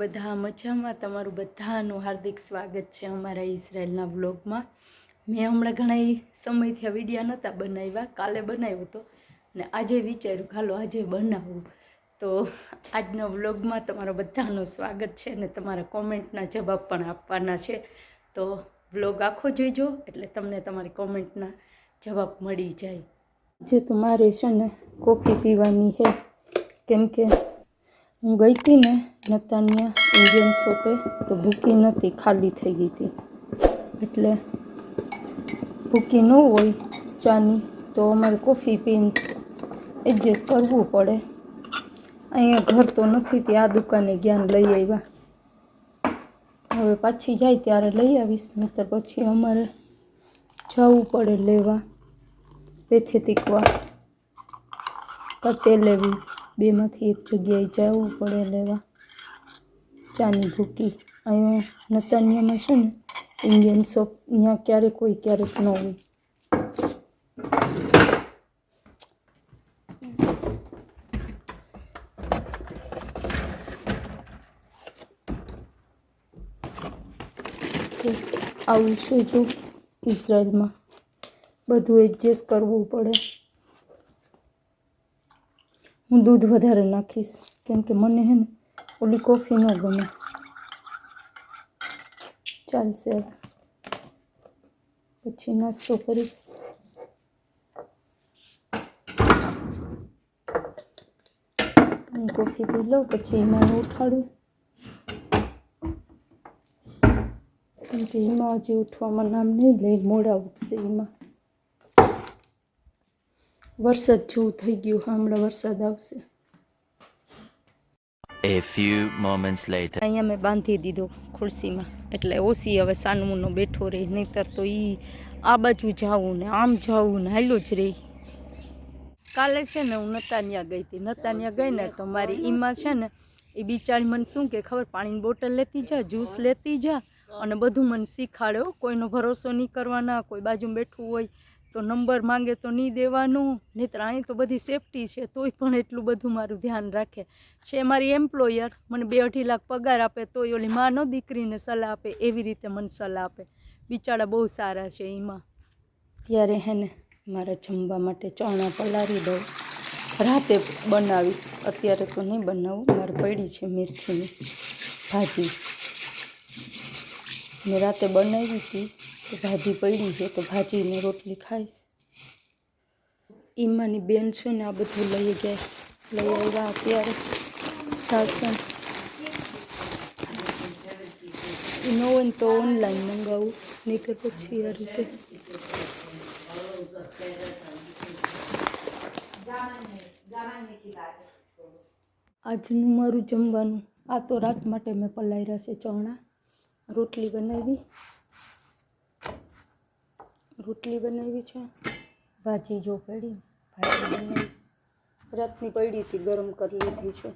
બધા મજામાં? તમારું બધાનું હાર્દિક સ્વાગત છે અમારા ઇઝરાયલના વ્લોગમાં. મેં હમણાં ઘણા સમયથી આ વિડીયો નહોતા બનાવ્યા, કાલે બનાવ્યો હતો ને આજે વિચાર્યું હાલો આજે બનાવું. તો આજના વ્લોગમાં તમારા બધાનું સ્વાગત છે અને તમારા કોમેન્ટના જવાબ પણ આપવાના છે. તો વ્લોગ આખો જોઈજો એટલે તમને તમારી કોમેન્ટના જવાબ મળી જાય. જે તો મારે છે ને કોફી પીવાની છે, કેમ કે હું ગઈ હતી ને નતાનિયા ઇન્ડિયન શોપે તો ભૂકી નહોતી, ખાલી થઈ ગઈ હતી. એટલે ભૂકી ન હોય ચાની તો અમારે કોફી પીને એડજસ્ટ કરવું પડે. અહીંયા ઘર તો નથી તે આ દુકાને જ્ઞાન લઈ આવ્યા. હવે પાછી જાય ત્યારે લઈ આવીશ, નહીંતર પછી અમારે જવું પડે લેવા પેથેટિકવા કતે લેવી, બેમાંથી એક જગ્યાએ જવું પડે લેવા ચાની ભૂકી. અહીંયા નતાનિયામાં છે ને ઇન્ડિયન શોપ, ત્યાં ક્યારેક હોય ક્યારેક ન હોય. આવું છે જો ઇઝરાયલમાં બધું એડજસ્ટ કરવું પડે. હું દૂધ વધારે નાખીશ કેમ કે મને હે ને ઓલી કોફી ન ગમે. ચાલશે, પછી નાસ્તો કરીશ. હું કોફી પી લઉં પછી એમાં ઉઠાડું, કેમ કે એમાં હજી ઉઠવામાં નામ નહીં લે, મોડા ઉઠશે. એમાં વરસાદ જેવું થઈ ગયું, હમણાં વરસાદ આવશે. A few moments later. અહીંયા મેં બાંધી દીધો ખુરશીમાં, એટલે ઓછી હવે સાનમુનો બેઠો રહે, નહીંતર તો આ બાજુ જાવું ને આમ જાવું ને હાલ્યો જ રહી. કાલે છે ને હું નતાનિયા ગઈ હતી. નતાનિયા ગઈ ને તો મારી ઈમાં છે ને એ બિચારી મને શું કે ખબર, પાણીની બોટલ લેતી જા, જ્યુસ લેતી જા અને બધું મને શીખાડ્યો. કોઈનો ભરોસો નહીં કરવાના, કોઈ બાજુમાં બેઠું હોય તો નંબર માંગે તો નહીં દેવાનું, નહીંતર અહીં તો બધી સેફટી છે તોય પણ એટલું બધું મારું ધ્યાન રાખે છે. મારી એમ્પ્લોયર મને 2-2.5 લાખ પગાર આપે તોય ઓલી માનો દીકરીને સલાહ આપે એવી રીતે મને સલાહ આપે. બિચારા બહુ સારા છે એમાં. ત્યારે હે ને મારા જમવા માટે ચણા પલાળી દઉં, રાતે બનાવીશ, અત્યારે તો નહીં બનાવું. મારે પડી છે મેથીની ભાજી, મેં રાતે બનાવી હતી તો ભાજી પડી છે તો ભાજીને રોટલી ખાઈશ. ઈમાની બેન છે ને આ બધું લઈ આવ્યા અત્યારે રાશન. ન હોય ને તો ઓનલાઈન મંગાવું, નહીં તો પછી આ રીતે. આજનું મારું જમવાનું આ તો રાત માટે મેં પલાળ્યા છે ચણા. રોટલી બનાવી છે, ભાજી જો પડી, ભાજી બનાવી રાતની પડી હતી ગરમ કરી લીધી છે,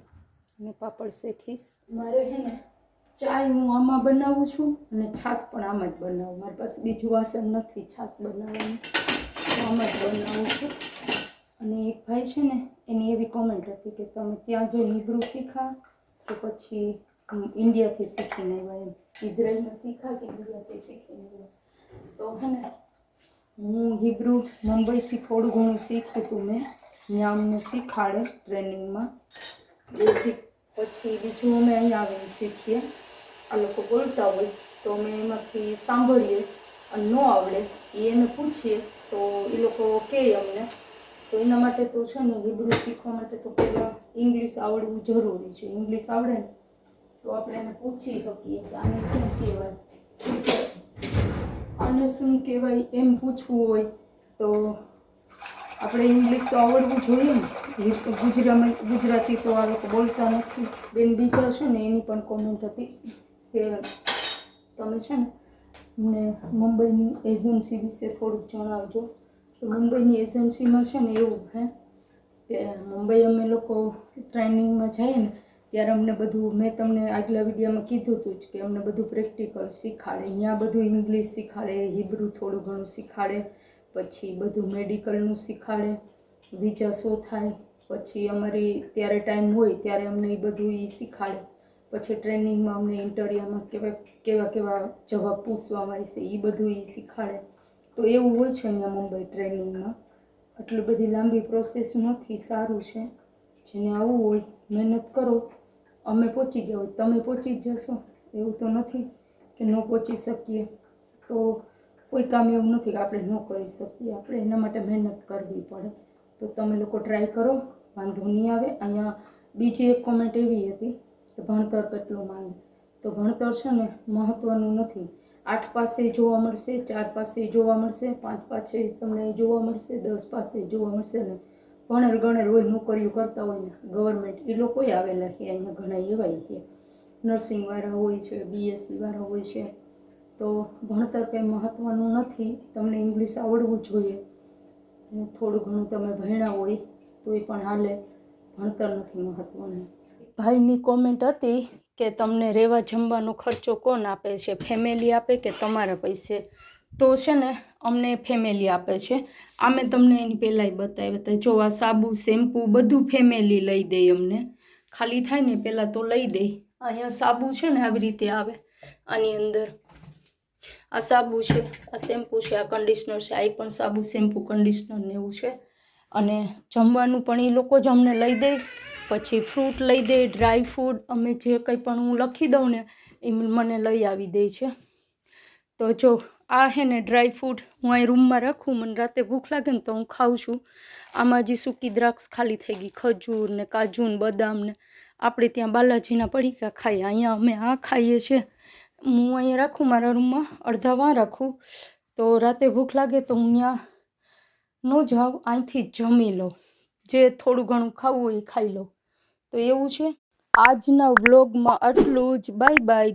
અને પાપડ શેકીશ. મારે હે ને ચાય હું આમાં બનાવું છું અને છાશ પણ આમાં જ બનાવું. મારી પાસે બીજું વાસણ નથી છાશ બનાવવાનું, આમાં જ બનાવું છું. અને એક ભાઈ છે ને એની એવી કોમેન્ટ હતી કે તમે ત્યાં જઈને હિબ્રુ શીખા કે પછી ઇન્ડિયાથી શીખીને આવ્યા, એમ ઇઝરાયલમાં શીખા કે ઇન્ડિયાથી શીખીને આવ્યા. તો હે ને હું હિબ્રુ મુંબઈથી થોડું ઘણું શીખ્યું હતું મેં, ત્યાં અમને શીખાડે ટ્રેનિંગમાં બેઝિક. પછી બીજું અમે અહીંયા આવીને શીખીએ. આ લોકો બોલતા હોય તો અમે એમાંથી સાંભળીએ અને ન આવડે એને પૂછીએ તો એ લોકો કહે અમને. તો એના માટે તો છે ને હિબ્રુ શીખવા માટે તો પહેલાં ઇંગ્લિશ આવડવું જરૂરી છે. ઇંગ્લિશ આવડે ને તો આપણે એને પૂછી શકીએ કે આને શું કહેવાય, આને શું કહેવાય એમ પૂછવું હોય તો આપણે ઇંગ્લિશ તો આવડવું જોઈએ ને. ગુજરાતી તો આ લોકો બોલતા નથી. બેન બીજા છે ને એની પણ કોમેન્ટ હતી કે તમે છે ને મને મુંબઈની એજન્સી વિશે થોડુંક જણાવજો. તો મુંબઈની એજન્સીમાં છે ને એવું હે કે મુંબઈ અમે લોકો ટ્રેનિંગમાં જઈએ ને ત્યારે અમને બધું, મેં તમને આગલા વિડીયોમાં કીધું હતું જ કે અમને બધું પ્રેક્ટિકલ શીખાડે. અહીંયા બધું ઇંગ્લિશ શીખાડે, હિબ્રુ થોડું ઘણું શીખાડે, પછી બધું મેડિકલનું શીખાડે, વિઝા શો થાય, પછી અમારી ત્યારે ટાઈમ હોય ત્યારે અમને એ બધું શીખાડે. પછી ટ્રેનિંગમાં અમને ઇન્ટરવ્યુમાં કેવા કેવા જવાબ પૂછવામાં આવશે એ બધું એ શીખવાડે. તો એવું હોય છે અહીંયા મુંબઈ ટ્રેનિંગમાં. આટલી બધી લાંબી પ્રોસેસ નથી, સારું છે. જેને આવવું હોય મહેનત કરો, અમે પહોંચી ગયા હોય તમે પહોંચી જ જશો એવું તો નથી કે ન પહોંચી શકીએ. તો કોઈ કામ એવું નથી કે આપણે ન કરી શકીએ, આપણે એના માટે મહેનત કરવી પડે. તો તમે લોકો ટ્રાય કરો, વાંધો નહીં આવે. અહીંયા બીજી એક કોમેન્ટ એવી હતી કે ભણતર કેટલું માંગે. તો ભણતર છે ને મહત્ત્વનું નથી. 8 પાસે જોવા મળશે, 4 પાસે જોવા મળશે, 5 પાસે તમને જોવા મળશે, 10 પાસે જોવા મળશે ને ભણેલ ગણેલ હોય, નોકરીઓ કરતા હોય ને ગવર્મેન્ટ એ લોકોય આવેલા છે અહીંયા, ઘણા એવાય છે. નર્સિંગવાળા હોય છે, BSc વાળા હોય છે. તો ભણતર કંઈ મહત્ત્વનું નથી, તમને ઇંગ્લિશ આવડવું જોઈએ. થોડું ઘણું તમે ભણ્યા હોય તો એ પણ હાલે, ભણતર નથી મહત્ત્વનું. ભાઈની કોમેન્ટ હતી કે તમને રહેવા જમવાનો ખર્ચો કોણ આપે છે, ફેમિલી આપે કે તમારા પૈસે? તો છે ને અમને ફેમિલી આપે છે. અમે તમને એની પહેલાંય બતાવ્યા હતા. જો આ સાબુ, શેમ્પૂ બધું ફેમિલી લઈ દે અમને. ખાલી થાય ને પહેલાં તો લઈ દે. અહીંયા સાબુ છે ને આવી રીતે આવે, આની અંદર આ સાબુ છે, આ શેમ્પૂ છે, આ કન્ડિશનર છે, આ પણ સાબુ, શેમ્પૂ, કન્ડિશનર ને એવું છે. અને જમવાનું પણ એ લોકો જ અમને લઈ દે. પછી ફ્રૂટ લઈ દે, ડ્રાય ફ્રૂટ, અમે જે કંઈ પણ હું લખી દઉં ને એ મને લઈ આવી દે છે. તો જો આ હે ને ડ્રાય ફ્રૂટ હું અહીં રૂમમાં રાખું, મને રાતે ભૂખ લાગે ને તો હું ખાઉં છું. આમાં જે સૂકી દ્રાક્ષ ખાલી થઈ ગઈ, ખજૂર ને કાજુ ને બદામ ને આપણે ત્યાં બાલાજીના પડીકા ખાઈએ, અહીંયા અમે આ ખાઈએ છીએ. હું અહીંયા રાખું મારા રૂમમાં, અડધા વાં રાખું. તો રાતે ભૂખ લાગે તો હું ત્યાં ન જાઉં, અહીંથી જ જમી લઉં. જે થોડું ઘણું ખાવું હોય એ ખાઈ લઉં. તો એવું છે. આજના વ્લોગમાં આટલું જ. Bye bye.